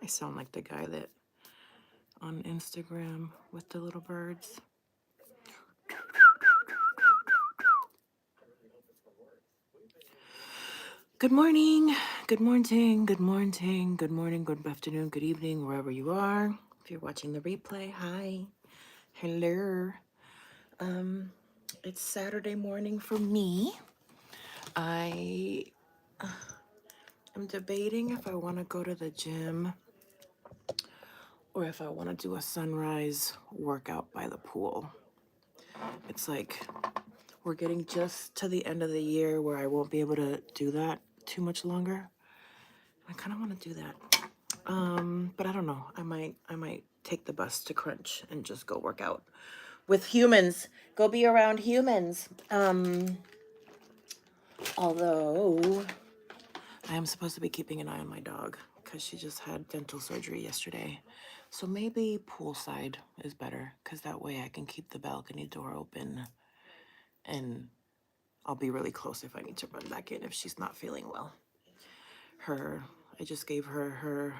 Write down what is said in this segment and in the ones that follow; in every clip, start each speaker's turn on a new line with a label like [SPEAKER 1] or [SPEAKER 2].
[SPEAKER 1] I sound like the guy that on Instagram with the little birds. Good morning, good morning, good morning, good morning, good afternoon, good evening, wherever you are. If you're watching the replay, hi, hello. It's Saturday morning for me. I am debating if I want to go to the gym or if I want to do a sunrise workout by the pool. It's like we're getting just to the end of the year where I won't be able to do that too much longer. I kind of want to do that. But I don't know. I might take the bus to Crunch and just go work out with humans. Go be around humans. Although I am supposed to be keeping an eye on my dog because she just had dental surgery yesterday. So maybe poolside is better because that way I can keep the balcony door open and I'll be really close if I need to run back in if she's not feeling well. I just gave her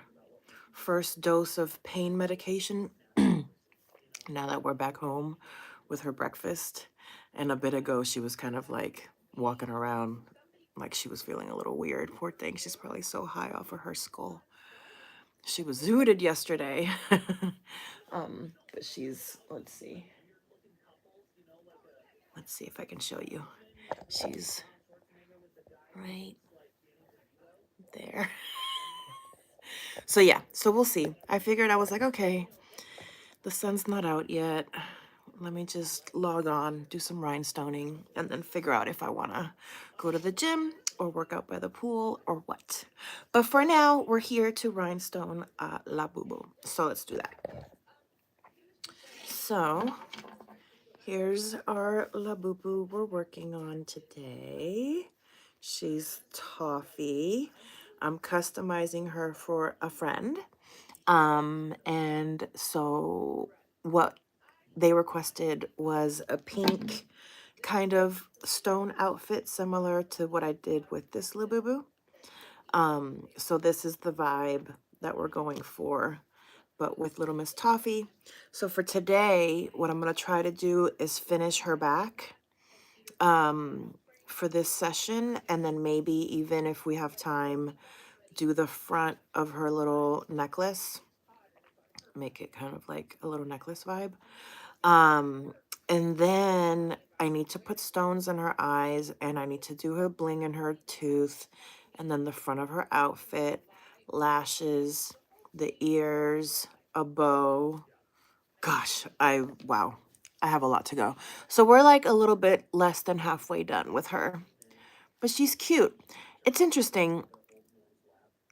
[SPEAKER 1] first dose of pain medication now that we're back home with her breakfast. And a bit ago, she was kind of like walking around like she was feeling a little weird. Poor thing, she's probably so high off of her skull. She was zooted yesterday. But she's, let's see if I can show you. She's right there. So yeah, so we'll see. I figured, I was like, okay, the sun's not out yet. Let me just log on, do some rhinestoning, and then figure out if I want to go to the gym or work out by the pool or what. But for now, we're here to rhinestone Labubu. So let's do that. So here's our Labubu we're working on today. She's Toffee. I'm customizing her for a friend. And so what they requested was a pink kind of stone outfit similar to what I did with this Labubu. So this is the vibe that we're going for, but with Little Miss Toffee. So for today, what I'm going to try to do is finish her back for this session, and then maybe even if we have time, do the front of her little necklace, make it kind of like a little necklace vibe. And then I need to put stones in her eyes, and I need to do her bling in her tooth, and then the front of her outfit, lashes, the ears, a bow. Gosh, wow, I have a lot to go. So we're like a little bit less than halfway done with her, but she's cute. It's interesting.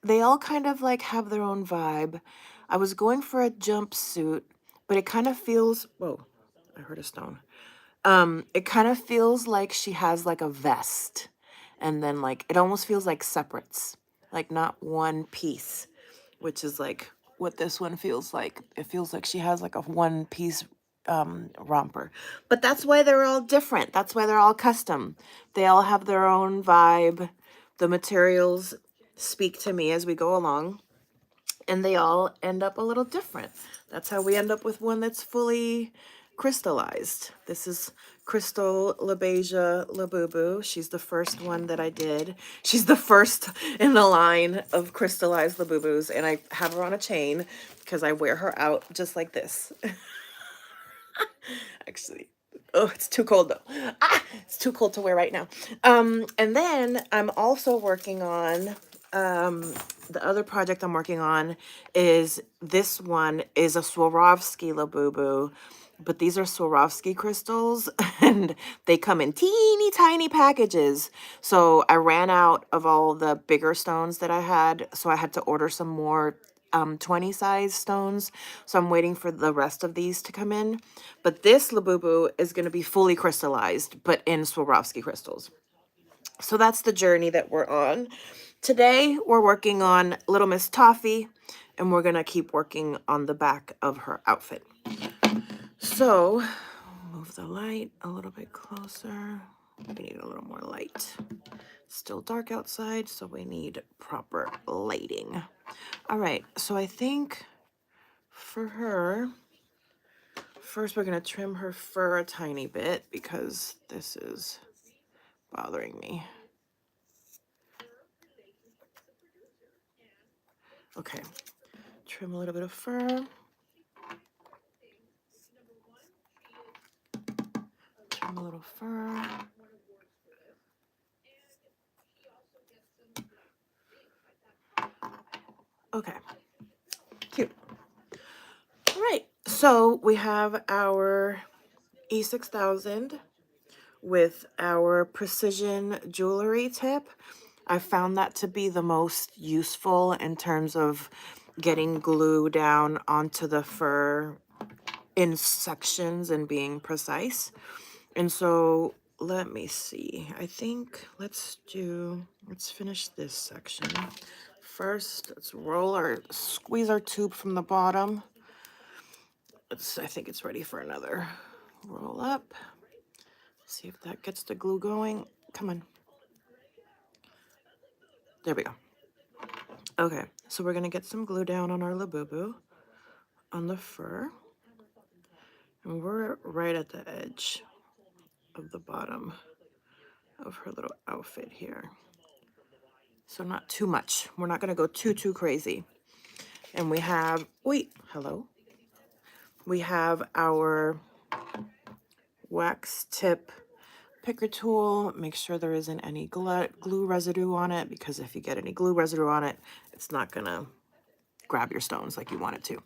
[SPEAKER 1] They all kind of like have their own vibe. I was going for a jumpsuit, but it kind of feels, whoa, I heard a stone. It kind of feels like she has like a vest, and then like it almost feels like separates, like not one piece, which is like what this one feels like. It feels like she has like a one piece romper. But that's why they're all different. That's why they're all custom. They all have their own vibe. The materials speak to me as we go along, and they all end up a little different. That's how we end up with one that's fully crystallized. This is Crystal LaBeija Labubu. She's the first one that I did. She's the first in the line of crystallized Labubus, and I have her on a chain because I wear her out just like this. Actually, oh, it's too cold though. It's too cold to wear right now. And then I'm also working on the other project I'm working on is this one is a Swarovski Labubu, but these are Swarovski crystals and they come in teeny tiny packages. So I ran out of all the bigger stones that I had, so I had to order some more 20 size stones. So I'm waiting for the rest of these to come in. But this Labubu is going to be fully crystallized, but in Swarovski crystals. So that's the journey that we're on. Today, we're working on Little Miss Toffee, and we're going to keep working on the back of her outfit. So, move the light a little bit closer. We need a little more light. Still dark outside, so we need proper lighting. All right, so I think for her, first we're gonna trim her fur a tiny bit because this is bothering me. Okay, trim a little bit of fur. Trim a little fur. Okay, cute. All right, so we have our E6000 with our precision jewelry tip. I found that to be the most useful in terms of getting glue down onto the fur in sections and being precise. And so let me see. I think let's finish this section. First, let's squeeze our tube from the bottom. I think it's ready for another roll up. See if that gets the glue going. Come on. There we go. Okay, so we're gonna get some glue down on our Labubu on the fur. And we're right at the edge of the bottom of her little outfit here. So not too much. We're not gonna go too crazy. And we have, wait, hello. We have our wax tip picker tool. Make sure there isn't any glue residue on it, because if you get any glue residue on it, it's not gonna grab your stones like you want it to.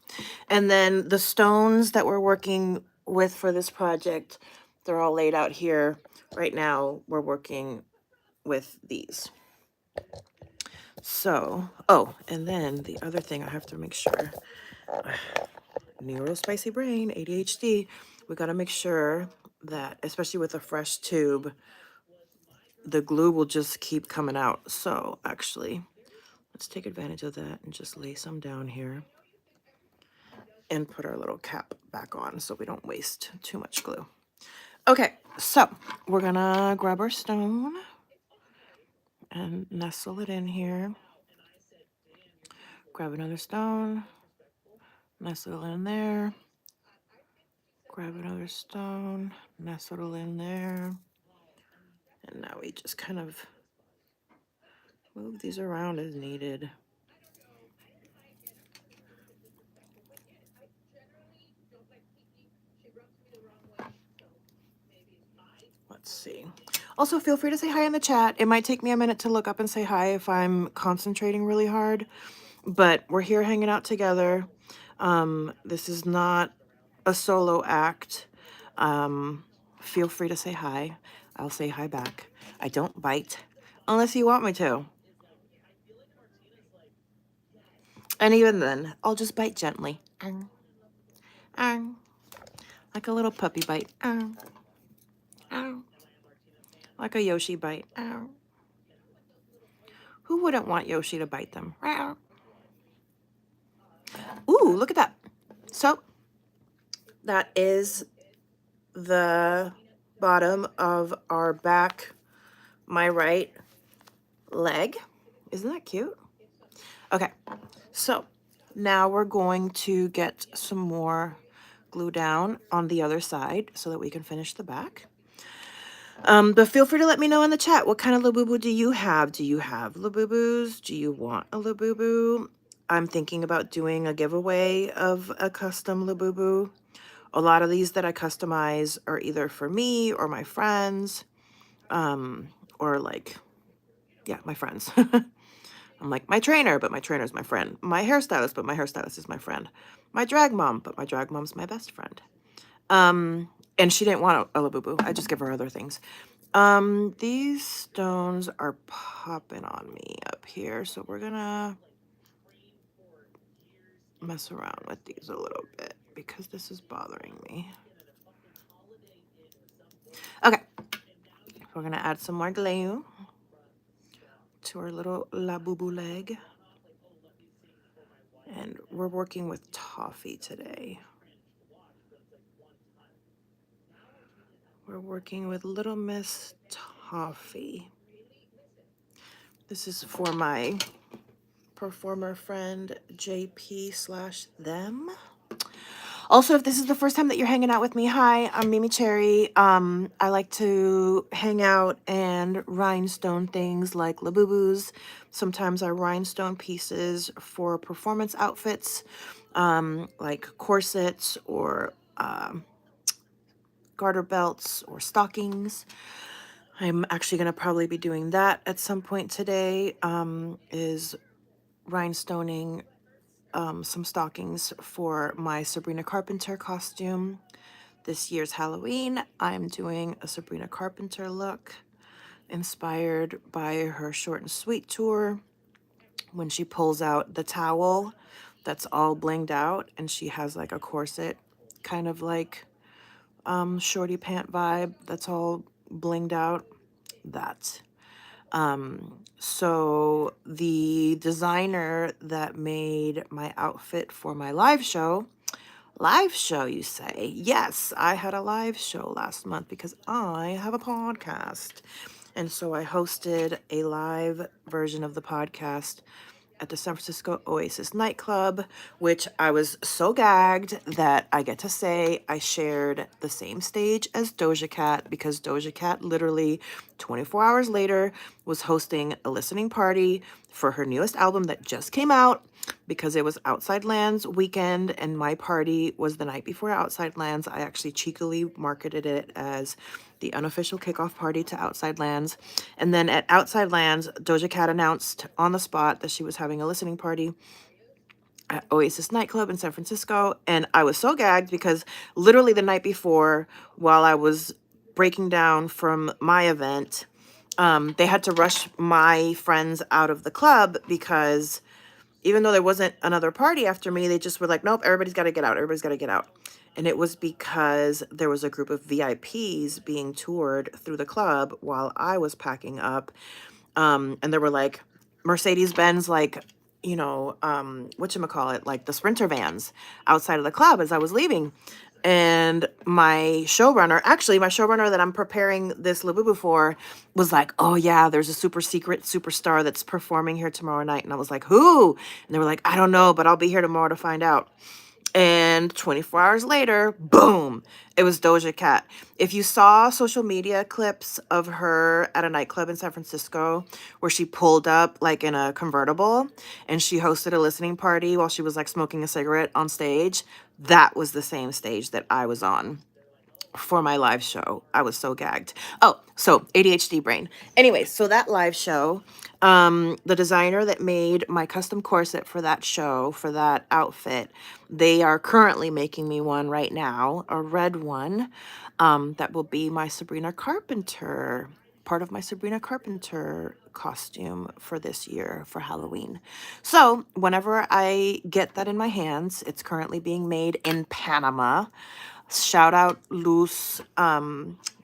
[SPEAKER 1] And then the stones that we're working with for this project, they're all laid out here. Right now, we're working with these. So, oh, and then the other thing I have to make sure, neurospicy brain, ADHD, we got to make sure that, especially with a fresh tube, the glue will just keep coming out. So actually, let's take advantage of that and just lay some down here and put our little cap back on so we don't waste too much glue. Okay, so we're gonna grab our stone and nestle it in here. Grab another stone, nestle it in there. Grab another stone, nestle it in there. And now we just kind of move these around as needed. Let's see. Also, feel free to say hi in the chat. It might take me a minute to look up and say hi if I'm concentrating really hard, but we're here hanging out together. This is not a solo act. Feel free to say hi. I'll say hi back. I don't bite unless you want me to. And even then, I'll just bite gently. Like a little puppy bite. Like a Yoshi bite. Who wouldn't want Yoshi to bite them? Ooh, look at that. So that is the bottom of our back, my right leg. Isn't that cute? Okay, so now we're going to get some more glue down on the other side so that we can finish the back. But feel free to let me know in the chat, what kind of Labubu do you have? Do you have Labubus? Do you want a Labubu? I'm thinking about doing a giveaway of a custom Labubu. A lot of these that I customize are either for me or my friends, or like, yeah, my friends. I'm like my trainer, but my trainer's my friend. My hairstylist, but my hairstylist is my friend. My drag mom, but my drag mom's my best friend. And she didn't want a Labubu. I just give her other things. These stones are popping on me up here, so we're gonna mess around with these a little bit because this is bothering me. Okay, we're gonna add some more glue to our little Labubu leg. And we're working with toffee today. We're working with Little Miss Toffee. This is for my performer friend JP/them. Also, if this is the first time that you're hanging out with me, hi, I'm MeMeCherry. I like to hang out and rhinestone things like Labubus. Sometimes I rhinestone pieces for performance outfits, like corsets or garter belts or stockings. I'm actually going to probably be doing that at some point today, is rhinestoning some stockings for my Sabrina Carpenter costume. This year's Halloween, I'm doing a Sabrina Carpenter look inspired by her short and sweet tour when she pulls out the towel that's all blinged out and she has like a corset, kind of like shorty pant vibe that's all blinged out. That. So the designer that made my outfit for my live show, you say? Yes, I had a live show last month because I have a podcast. And so I hosted a live version of the podcast at the San Francisco Oasis nightclub, which I was so gagged that I get to say I shared the same stage as Doja Cat, because Doja Cat literally 24 hours later was hosting a listening party for her newest album that just came out, because it was Outside Lands weekend and my party was the night before Outside Lands. I actually cheekily marketed it as the unofficial kickoff party to Outside Lands. And then at Outside Lands, Doja Cat announced on the spot that she was having a listening party at Oasis nightclub in San Francisco. And I was so gagged because literally the night before, while I was breaking down from my event, they had to rush my friends out of the club because even though there wasn't another party after me, they just were like, nope, everybody's got to get out. Everybody's got to get out. And it was because there was a group of VIPs being toured through the club while I was packing up. And there were like Mercedes-Benz, like, whatchamacallit, like the Sprinter vans outside of the club as I was leaving. And my showrunner that I'm preparing this Labubu for was like, oh yeah, there's a super secret superstar that's performing here tomorrow night. And I was like, who? And they were like, I don't know, but I'll be here tomorrow to find out. And 24 hours later, boom, it was Doja Cat. If you saw social media clips of her at a nightclub in San Francisco where she pulled up like in a convertible and she hosted a listening party while she was like smoking a cigarette on stage, that was the same stage that I was on for my live show. I was so gagged. Oh, so ADHD brain. Anyway, so that live show, the designer that made my custom corset for that show, for that outfit, they are currently making me one right now, a red one, that will be my Sabrina Carpenter, part of my Sabrina Carpenter costume for this year for Halloween. So whenever I get that in my hands, it's currently being made in Panama. Shout out Luz.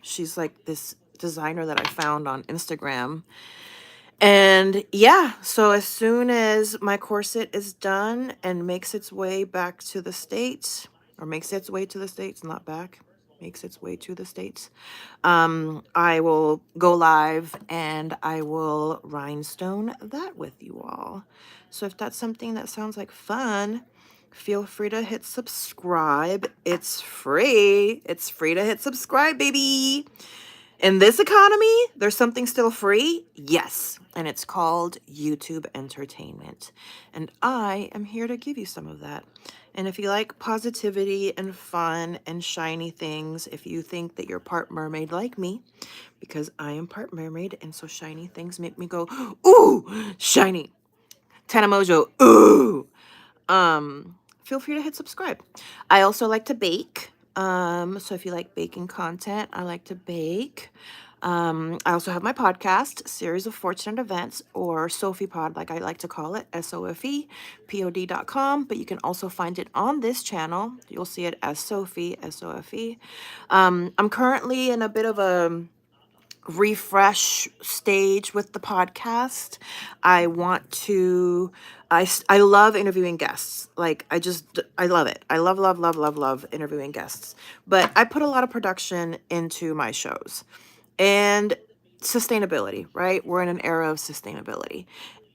[SPEAKER 1] She's like this designer that I found on Instagram. And yeah, so as soon as my corset is done and makes its way back to the States, or makes its way to the States, not back, makes its way to the States, I will go live and I will rhinestone that with you all. So if that's something that sounds like fun, feel free to hit subscribe. It's free. It's free to hit subscribe, baby. In this economy, there's something still free? Yes. And it's called YouTube Entertainment. And I am here to give you some of that. And if you like positivity and fun and shiny things, if you think that you're part mermaid like me, because I am part mermaid, and so shiny things make me go, ooh, shiny. Tana Mojo, ooh. Feel free to hit subscribe. I also like to bake. So if you like baking content, I like to bake. I also have my podcast, Series of Fortunate Events, or Sophie Pod, like I like to call it, SOFEPOD.com. But you can also find it on this channel. You'll see it as Sophie, SOFE. I'm currently in a bit of a refresh stage with the podcast. I want to, I love interviewing guests. Like I love it. I love interviewing guests. But I put a lot of production into my shows. And sustainability, right? We're in an era of sustainability.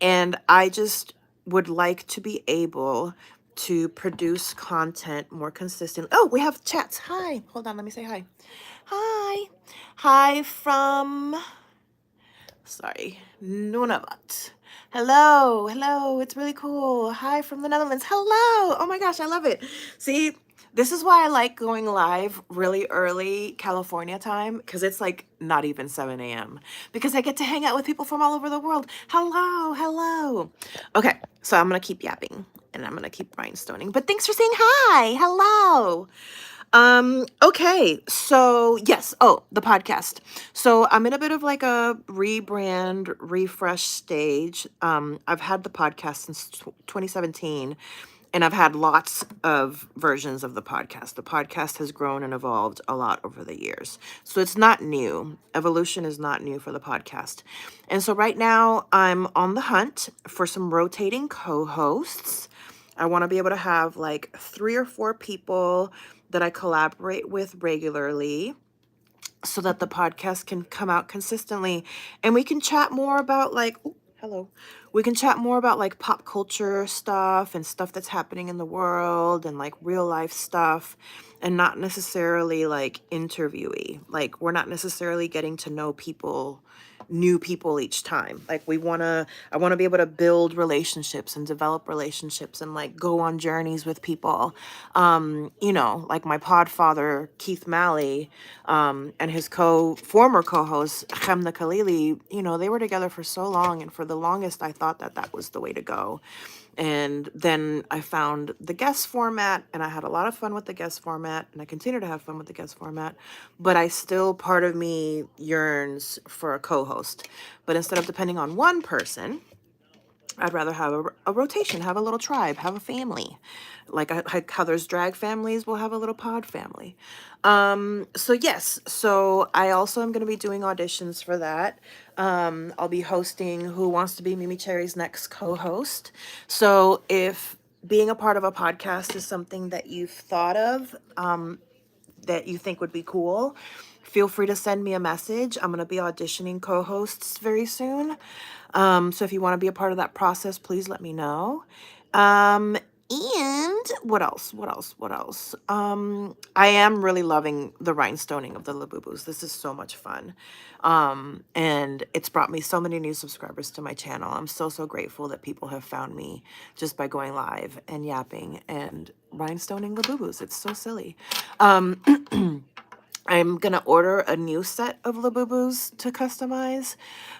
[SPEAKER 1] And I just would like to be able to produce content more consistent. Oh, we have chats. Hi. Hold on, let me say hi. Hi. Hi from, sorry, Nunavut. Hello, hello. It's really cool. Hi from the Netherlands. Hello. Oh my gosh, I love it. See, this is why I like going live really early California time, because it's like not even 7 a.m. because I get to hang out with people from all over the world. Hello, hello. Okay, so I'm going to keep yapping and I'm going to keep rhinestoning. But thanks for saying hi. Hello. Okay, so yes, oh, the podcast. So I'm in a bit of like a rebrand, refresh stage. I've had the podcast since 2017, and I've had lots of versions of the podcast. The podcast has grown and evolved a lot over the years. So it's not new. Evolution is not new for the podcast. And so right now I'm on the hunt for some rotating co-hosts. I want to be able to have like 3 or 4 people that I collaborate with regularly so that the podcast can come out consistently and we can chat more about like, ooh, hello. We can chat more about like pop culture stuff and stuff that's happening in the world and like real life stuff and not necessarily like interviewee. Like we're not necessarily getting to know people, new people each time. Like I want to be able to build relationships and develop relationships and like go on journeys with people. You know, like my podfather Keith Malley, and his former co-host Khemna Khalili, you know, they were together for so long, and for the longest I thought that that was the way to go. And then I found the guest format and I had a lot of fun with the guest format and I continue to have fun with the guest format, but I still, part of me yearns for a co-host. But instead of depending on one person, I'd rather have a rotation, have a little tribe, have a family. Like how there's drag families, we'll have a little pod family. So yes, so I also am going to be doing auditions for that. I'll be hosting Who Wants to Be MeMeCherry's next co-host. So if being a part of a podcast is something that you've thought of, that you think would be cool, feel free to send me a message. I'm going to be auditioning co-hosts very soon. So if you want to be a part of that process, please let me know. And what else? What else? What else? I am really loving the rhinestoning of the Labubus. This is so much fun. And it's brought me so many new subscribers to my channel. I'm so, so grateful that people have found me just by going live and yapping and rhinestoning Labubus. It's so silly. I'm going to order a new set of Labubus to customize.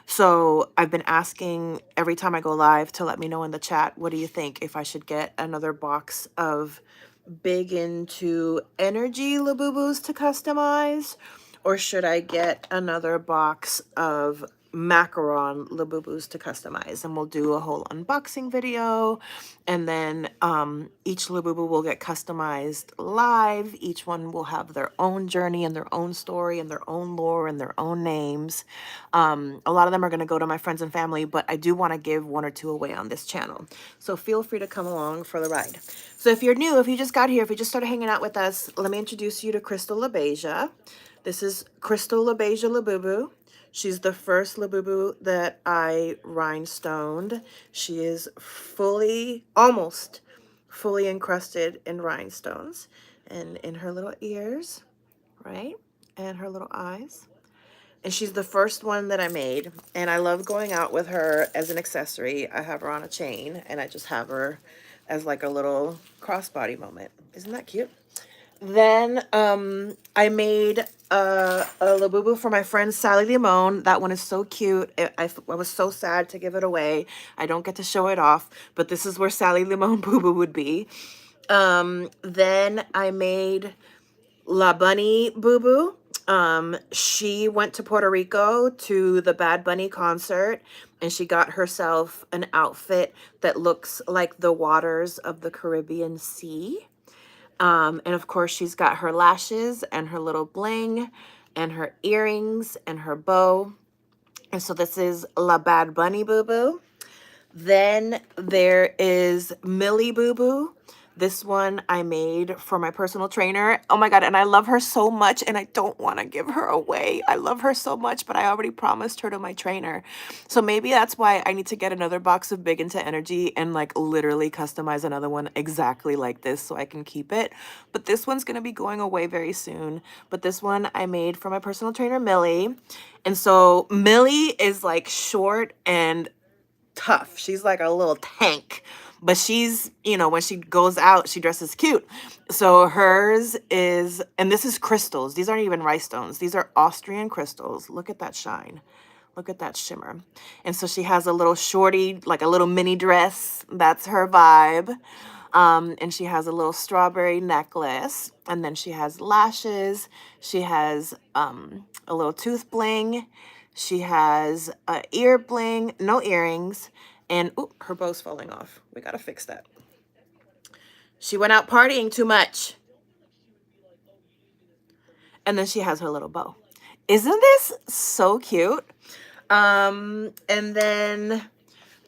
[SPEAKER 1] So I've been asking every time I go live to let me know in the chat, what do you think if I should get another box of big into energy Labubus to customize? Or should I get another box of macaron Labubus to customize? And we'll do a whole unboxing video. And then each Labubu will get customized live. Each one will have their own journey and their own story and their own lore and their own names. A lot of them are going to go to my friends and family, but I do want to give 1 or 2 away on this channel. So feel free to come along for the ride. So if you're new, if you just got here, if you just started hanging out with us, let me introduce you to Crystal LaBeija. This is Crystal LaBeija Labubu. She's the first Labubu that I rhinestoned. She is almost fully encrusted in rhinestones and in her little ears, right? And her little eyes. And she's the first one that I made. And I love going out with her as an accessory. I have her on a chain and I just have her as like a little crossbody moment. Isn't that cute? Then I made a Labubu for my friend Sally Limon. That one is so cute. I was so sad to give it away. I don't get to show it off, but this is where Sally Limon Boo Boo would be. Then I made La Bunny Boo Boo. She went to Puerto Rico to the Bad Bunny concert and she got herself an outfit that looks like the waters of the Caribbean Sea. And of course, she's got her lashes and her little bling and her earrings and her bow. And so this is La Bad Bunny Boo Boo. Then there is Millie Boo Boo. This one I made for my personal trainer. Oh my God, and I love her so much and I don't want to give her away. I love her so much, but I already promised her to my trainer. So maybe that's why I need to get another box of Big Into Energy and like literally customize another one exactly like this so I can keep it. But this one's going to be going away very soon. But this one I made for my personal trainer, Millie. And so Millie is like short and tough. She's like a little tank, but she's, you know, when she goes out, she dresses cute. So hers is, and this is crystals. These aren't even rhinestones. These are Austrian crystals. Look at that shine. Look at that shimmer. And so she has a little shorty, like a little mini dress. That's her vibe. And she has a little strawberry necklace. And then she has lashes. She has a little tooth bling. She has a ear bling, no earrings. And ooh, her bow's falling off. We gotta fix that. She went out partying too much. And then she has her little bow. Isn't this so cute? And then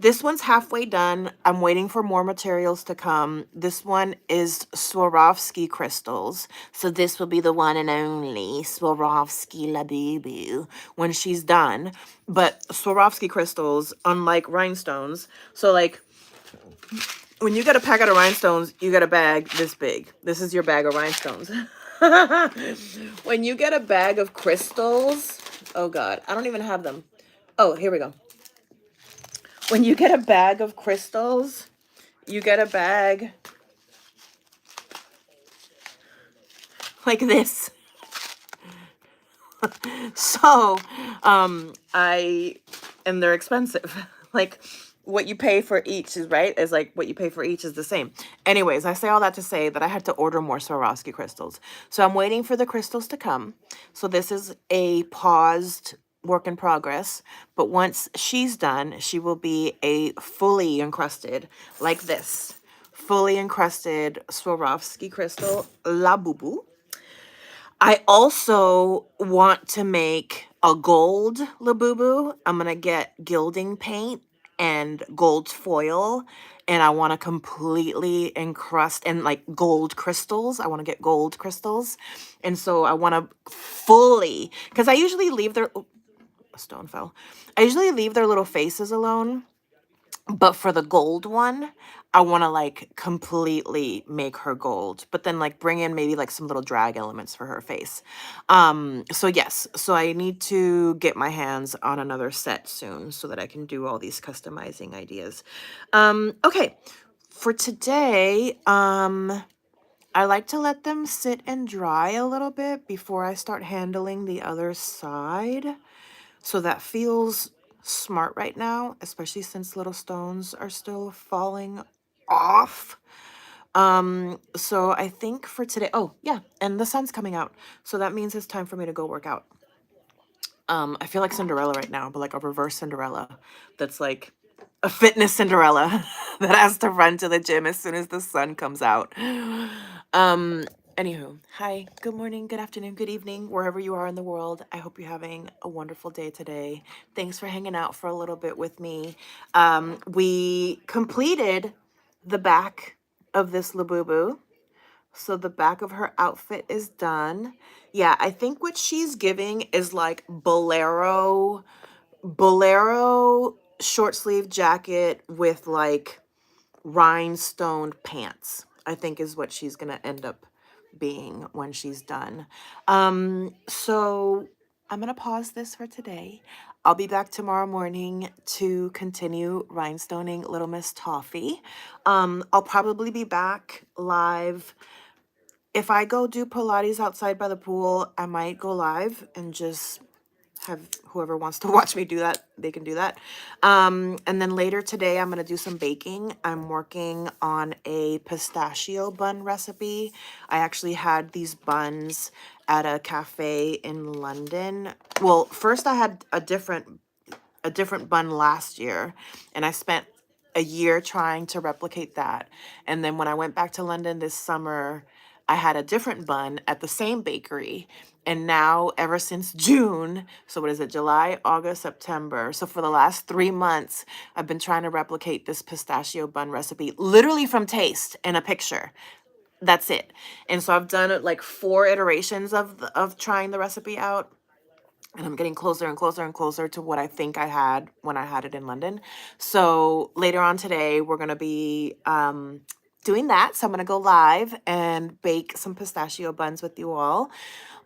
[SPEAKER 1] this one's halfway done. I'm waiting for more materials to come. This one is Swarovski crystals. So this will be the one and only Swarovski Labubu when she's done. But Swarovski crystals, unlike rhinestones, so like when you get a packet of rhinestones, you get a bag this big. This is your bag of rhinestones. When you get a bag of crystals, oh God, I don't even have them. Oh, here we go. When you get a bag of crystals, you get a bag like this. So, and they're expensive. Like what you pay for each is right, is like what you pay for each is the same. Anyways, I say all that to say that I had to order more Swarovski crystals. So I'm waiting for the crystals to come. So this is a paused work in progress, but once she's done, she will be a fully encrusted like this. Fully encrusted Swarovski crystal Labubu. I also want to make a gold Labubu. I'm going to get gilding paint and gold foil, and I want to completely encrust and like gold crystals. I want to get gold crystals. And so I want to fully, because I usually leave their, oh, a stone fell. I usually leave their little faces alone. But for the gold one, I want to like completely make her gold, but then like bring in maybe like some little drag elements for her face. So yes, so I need to get my hands on another set soon so that I can do all these customizing ideas. Okay, for today, I like to let them sit and dry a little bit before I start handling the other side. So that feels smart right now, especially since little stones are still falling off. So I think for today, oh yeah, and the sun's coming out. So that means it's time for me to go work out. I feel like Cinderella right now, but like a reverse Cinderella that's like a fitness Cinderella that has to run to the gym as soon as the sun comes out. Anywho, hi, good morning, good afternoon, good evening, wherever you are in the world. I hope you're having a wonderful day today. Thanks for hanging out for a little bit with me. We completed the back of this Labubu. So the back of her outfit is done. Yeah, I think what she's giving is like bolero short sleeve jacket with like rhinestone pants, I think is what she's gonna end up being when she's done. So I'm gonna pause this for today. I'll be back tomorrow morning to continue rhinestoning Little Miss Toffee. I'll probably be back live. If I go do Pilates outside by the pool, I might go live and just have whoever wants to watch me do that, they can do that. And then later today, I'm going to do some baking. I'm working on a pistachio bun recipe. I actually had these buns at a cafe in London. Well, first I had a different bun last year, and I spent a year trying to replicate that. And then when I went back to London this summer, I had a different bun at the same bakery. And now, ever since June, so what is it, July, August, September? So for the last 3 months, I've been trying to replicate this pistachio bun recipe, literally from taste and a picture. That's it. And so I've done like 4 iterations of trying the recipe out. And I'm getting closer and closer and closer to what I think I had when I had it in London. So later on today, we're going to be doing that. So I'm going to go live and bake some pistachio buns with you all.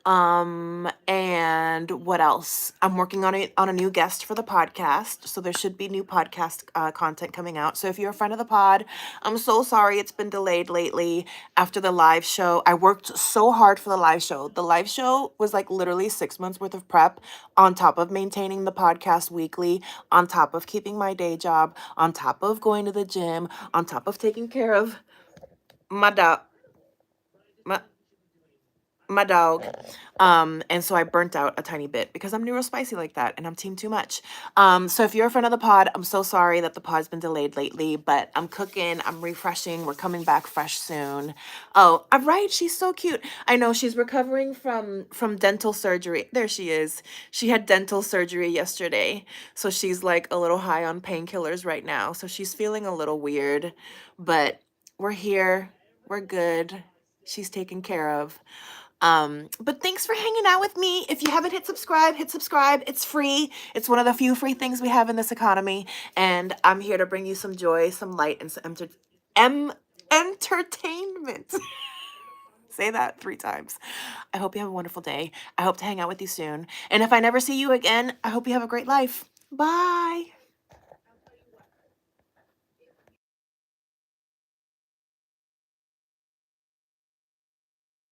[SPEAKER 1] And what else? I'm working on a new guest for the podcast, so there should be new podcast content coming out. So if you're a friend of the pod, I'm so sorry it's been delayed lately after the live show. I worked so hard for the live show. The live show was like literally 6 months worth of prep on top of maintaining the podcast weekly, on top of keeping my day job, on top of going to the gym, on top of taking care of my dog. My dog. And so I burnt out a tiny bit because I'm neurospicy like that and I'm team too much. So if you're a friend of the pod, I'm so sorry that the pod's been delayed lately, but I'm cooking, I'm refreshing, we're coming back fresh soon. Oh, I'm right, she's so cute. I know she's recovering from dental surgery. There she is. She had dental surgery yesterday. So she's like a little high on painkillers right now. So she's feeling a little weird, but we're here. We're good. She's taken care of. But thanks for hanging out with me. If you haven't hit subscribe, hit subscribe. It's free. It's one of the few free things we have in this economy. And I'm here to bring you some joy, some light, and some entertainment. Say that 3 times. I hope you have a wonderful day. I hope to hang out with you soon. And if I never see you again, I hope you have a great life. Bye.